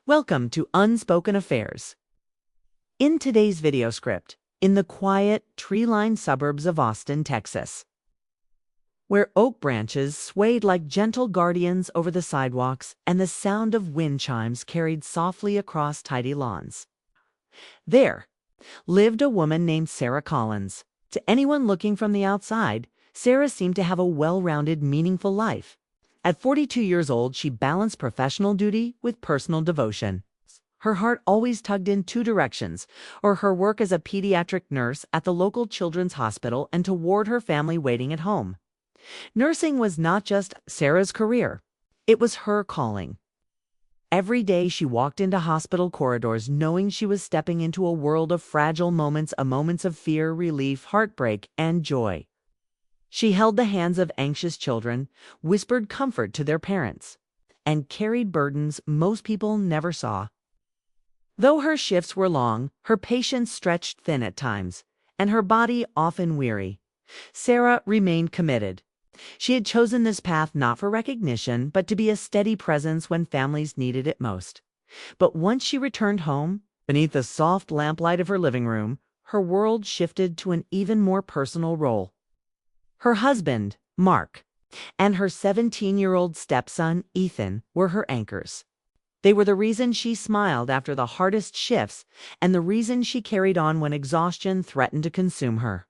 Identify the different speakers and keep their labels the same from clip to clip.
Speaker 1: Welcome to Unspoken Affairs. In today's video script, in the quiet, tree-lined suburbs of Austin, Texas, where oak branches swayed like gentle guardians over the sidewalks and the sound of wind chimes carried softly across tidy lawns, there lived a woman named Sarah Collins. To anyone looking from the outside, Sarah seemed to have a well-rounded, meaningful life. At 42 years old, she balanced professional duty with personal devotion. Her heart always tugged in two directions, or her work as a pediatric nurse at the local children's hospital and toward her family waiting at home. Nursing was not just Sarah's career, it was her calling. Every day she walked into hospital corridors knowing she was stepping into a world of fragile moments, moments of fear, relief, heartbreak, and joy. She held the hands of anxious children, whispered comfort to their parents, and carried burdens most people never saw. Though her shifts were long, her patience stretched thin at times, and her body often weary, Sarah remained committed. She had chosen this path not for recognition, but to be a steady presence when families needed it most. But once she returned home, beneath the soft lamplight of her living room, her world shifted to an even more personal role. Her husband, Mark, and her 17-year-old stepson, Ethan, were her anchors. They were the reason she smiled after the hardest shifts and the reason she carried on when exhaustion threatened to consume her.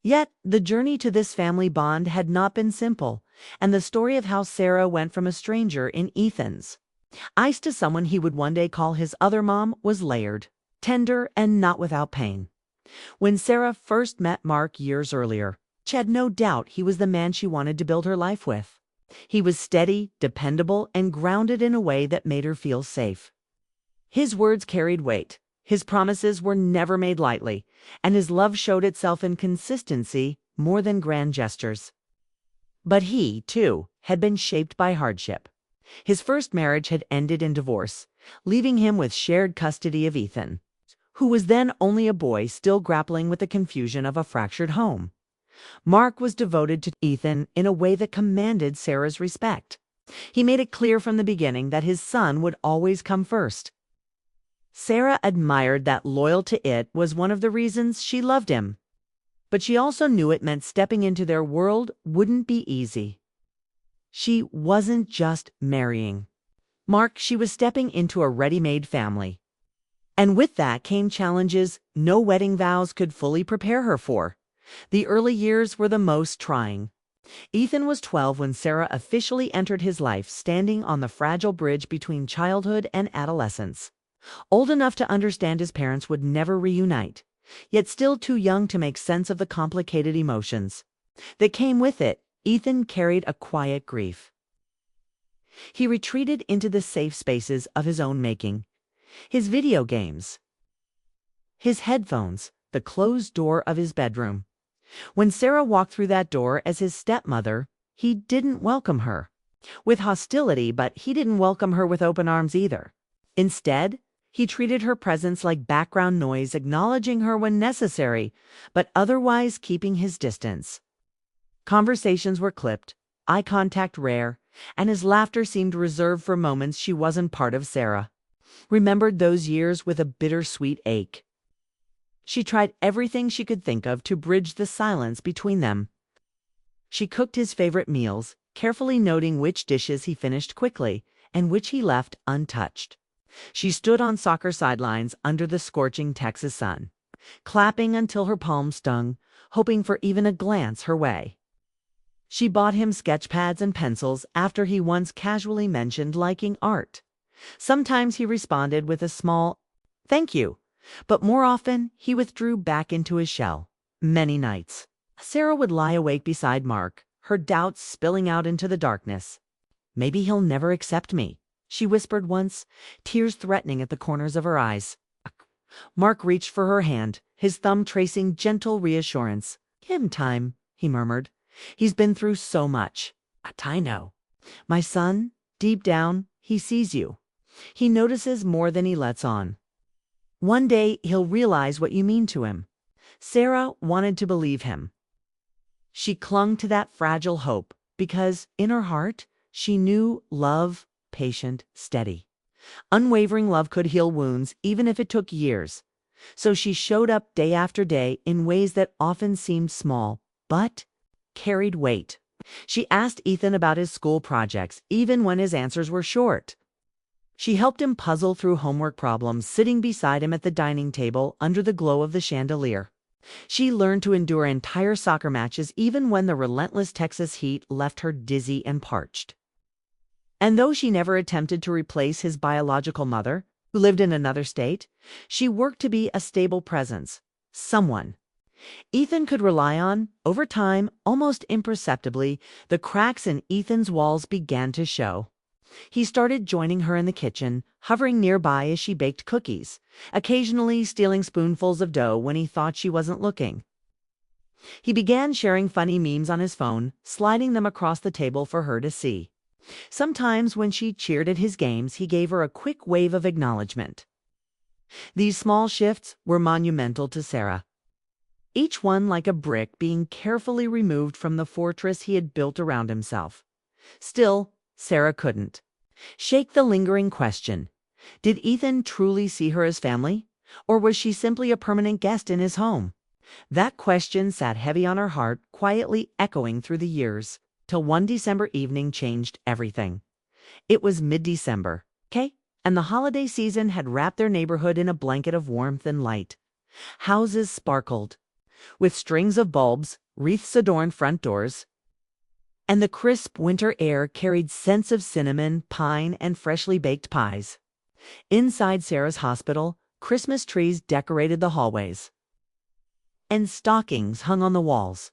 Speaker 1: Yet, the journey to this family bond had not been simple, and the story of how Sarah went from a stranger in Ethan's eyes to someone he would one day call his other mom was layered, tender, and not without pain. When Sarah first met Mark years earlier, she had no doubt he was the man she wanted to build her life with. He was steady, dependable, and grounded in a way that made her feel safe. His words carried weight. His promises were never made lightly, and his love showed itself in consistency more than grand gestures. But he, too, had been shaped by hardship. His first marriage had ended in divorce, leaving him with shared custody of Ethan, who was then only a boy still grappling with the confusion of a fractured home. Mark was devoted to Ethan in a way that commanded Sarah's respect. He made it clear from the beginning that his son would always come first. Sarah admired that loyalty. It was one of the reasons she loved him. But she also knew it meant stepping into their world wouldn't be easy. She wasn't just marrying Mark, she was stepping into a ready-made family. And with that came challenges no wedding vows could fully prepare her for. The early years were the most trying. Ethan was 12 when Sarah officially entered his life, standing on the fragile bridge between childhood and adolescence. Old enough to understand his parents would never reunite, yet still too young to make sense of the complicated emotions that came with it. Ethan carried a quiet grief. He retreated into the safe spaces of his own making, his video games, his headphones, the closed door of his bedroom. When Sarah walked through that door as his stepmother, he didn't welcome her with hostility, but he didn't welcome her with open arms either. Instead, he treated her presence like background noise, acknowledging her when necessary, but otherwise keeping his distance. Conversations were clipped, eye contact rare, and his laughter seemed reserved for moments she wasn't part of. Sarah remembered those years with a bittersweet ache. She tried everything she could think of to bridge the silence between them. She cooked his favorite meals, carefully noting which dishes he finished quickly and which he left untouched. She stood on soccer sidelines under the scorching Texas sun, clapping until her palms stung, hoping for even a glance her way. She bought him sketch pads and pencils after he once casually mentioned liking art. Sometimes he responded with a small, "Thank you," but more often he withdrew back into his shell. Many nights, Sarah would lie awake beside Mark, her doubts spilling out into the darkness. "Maybe he'll never accept me," she whispered once, tears threatening at the corners of her eyes. Mark reached for her hand, his thumb tracing gentle reassurance. "Give him time," he murmured. "He's been through so much." "I know. My son, deep down, he sees you. He notices more than he lets on. One day he'll realize what you mean to him." Sarah wanted to believe him. She clung to that fragile hope because, in her heart, she knew love, patient, steady. Unwavering love could heal wounds even if it took years. So she showed up day after day in ways that often seemed small, but carried weight. She asked Ethan about his school projects, even when his answers were short. She helped him puzzle through homework problems, sitting beside him at the dining table under the glow of the chandelier. She learned to endure entire soccer matches even when the relentless Texas heat left her dizzy and parched. And though she never attempted to replace his biological mother, who lived in another state, she worked to be a stable presence, someone Ethan could rely on. Over time, almost imperceptibly, the cracks in Ethan's walls began to show. He started joining her in the kitchen, hovering nearby as she baked cookies, occasionally stealing spoonfuls of dough when he thought she wasn't looking. He began sharing funny memes on his phone, sliding them across the table for her to see. Sometimes when she cheered at his games, he gave her a quick wave of acknowledgement. These small shifts were monumental to Sarah, each one like a brick being carefully removed from the fortress he had built around himself. Still, Sarah couldn't shake the lingering question. Did Ethan truly see her as family, or was she simply a permanent guest in his home? That question sat heavy on her heart, quietly echoing through the years, till one December evening changed everything. It was mid-December, and the holiday season had wrapped their neighborhood in a blanket of warmth and light. Houses sparkled with strings of bulbs, wreaths adorned front doors, and the crisp winter air carried scents of cinnamon, pine, and freshly baked pies. Inside Sarah's hospital, Christmas trees decorated the hallways, and stockings hung on the walls,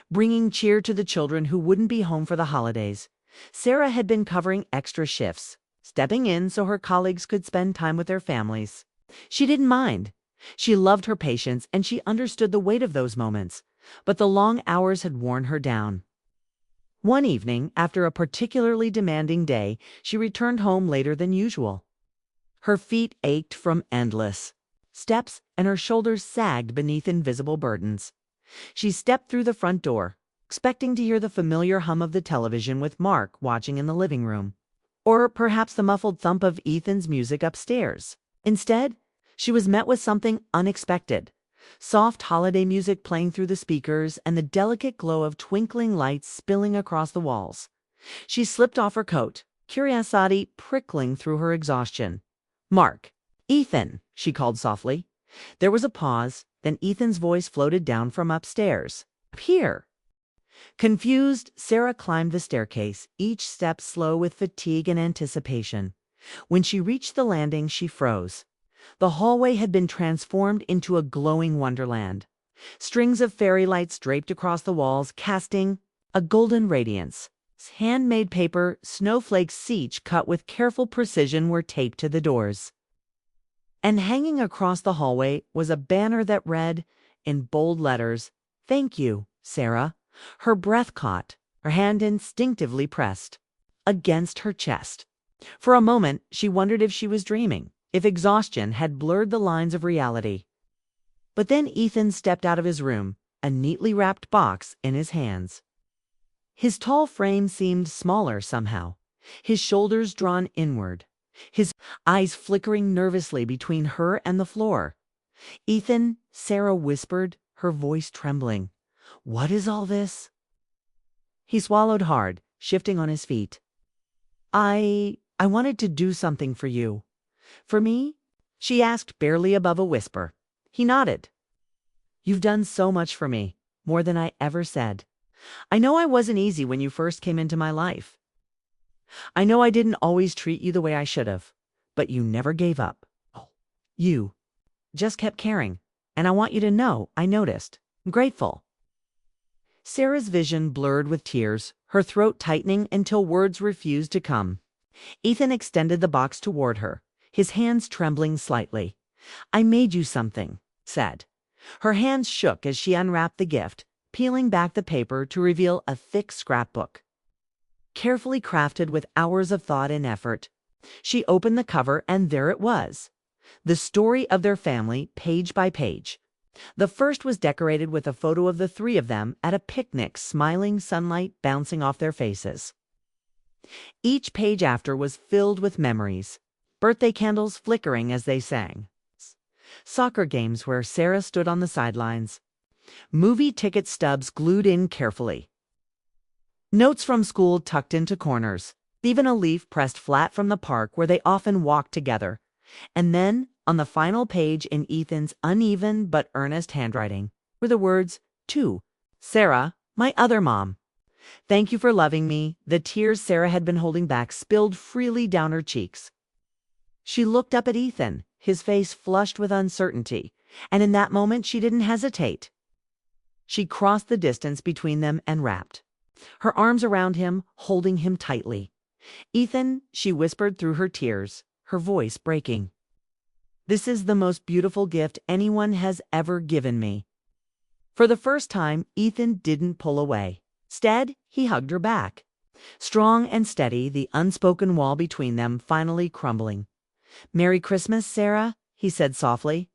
Speaker 1: bringing cheer to the children who wouldn't be home for the holidays. Sarah had been covering extra shifts, stepping in so her colleagues could spend time with their families. She didn't mind. She loved her patients and she understood the weight of those moments, but the long hours had worn her down. One evening, after a particularly demanding day, she returned home later than usual. Her feet ached from endless steps and her shoulders sagged beneath invisible burdens. She stepped through the front door, expecting to hear the familiar hum of the television with Mark watching in the living room, or perhaps the muffled thump of Ethan's music upstairs. Instead, she was met with something unexpected. Soft holiday music playing through the speakers and the delicate glow of twinkling lights spilling across the walls. She slipped off her coat, curiosity prickling through her exhaustion. "Mark, Ethan," she called softly. There was a pause, then Ethan's voice floated down from upstairs. "Up here." Confused, Sarah climbed the staircase, each step slow with fatigue and anticipation. When she reached the landing, she froze. The hallway had been transformed into a glowing wonderland. Strings of fairy lights draped across the walls, casting a golden radiance. Handmade paper, snowflakes each cut with careful precision, were taped to the doors. And hanging across the hallway was a banner that read, in bold letters, "Thank you, Sarah." Her breath caught, her hand instinctively pressed against her chest. For a moment, she wondered if she was dreaming, if exhaustion had blurred the lines of reality. But then Ethan stepped out of his room, a neatly wrapped box in his hands. His tall frame seemed smaller somehow, his shoulders drawn inward, his eyes flickering nervously between her and the floor. "Ethan," Sarah whispered, her voice trembling. "What is all this?" He swallowed hard, shifting on his feet. I wanted to do something for you." "For me?" she asked, barely above a whisper. He nodded. "You've done so much for me, more than I ever said. I know I wasn't easy when you first came into my life. I know I didn't always treat you the way I should have, but you never gave up. You just kept caring, and I want you to know I noticed. I'm grateful." Sarah's vision blurred with tears, her throat tightening until words refused to come. Ethan extended the box toward her, his hands trembling slightly. "I made you something," said. Her hands shook as she unwrapped the gift, peeling back the paper to reveal a thick scrapbook, carefully crafted with hours of thought and effort. She opened the cover, and there it was, the story of their family, page by page. The first was decorated with a photo of the three of them at a picnic, smiling, sunlight bouncing off their faces. Each page after was filled with memories, birthday candles flickering as they sang. Soccer games where Sarah stood on the sidelines. Movie ticket stubs glued in carefully. Notes from school tucked into corners. Even a leaf pressed flat from the park where they often walked together. And then, on the final page in Ethan's uneven but earnest handwriting, were the words, "To Sarah, my other mom. Thank you for loving me." The tears Sarah had been holding back spilled freely down her cheeks. She looked up at Ethan, his face flushed with uncertainty, and in that moment she didn't hesitate. She crossed the distance between them and wrapped her arms around him, holding him tightly. "Ethan," she whispered through her tears, her voice breaking. "This is the most beautiful gift anyone has ever given me." For the first time, Ethan didn't pull away. Instead, he hugged her back. Strong and steady, the unspoken wall between them finally crumbling. "Merry Christmas, Sarah," he said softly.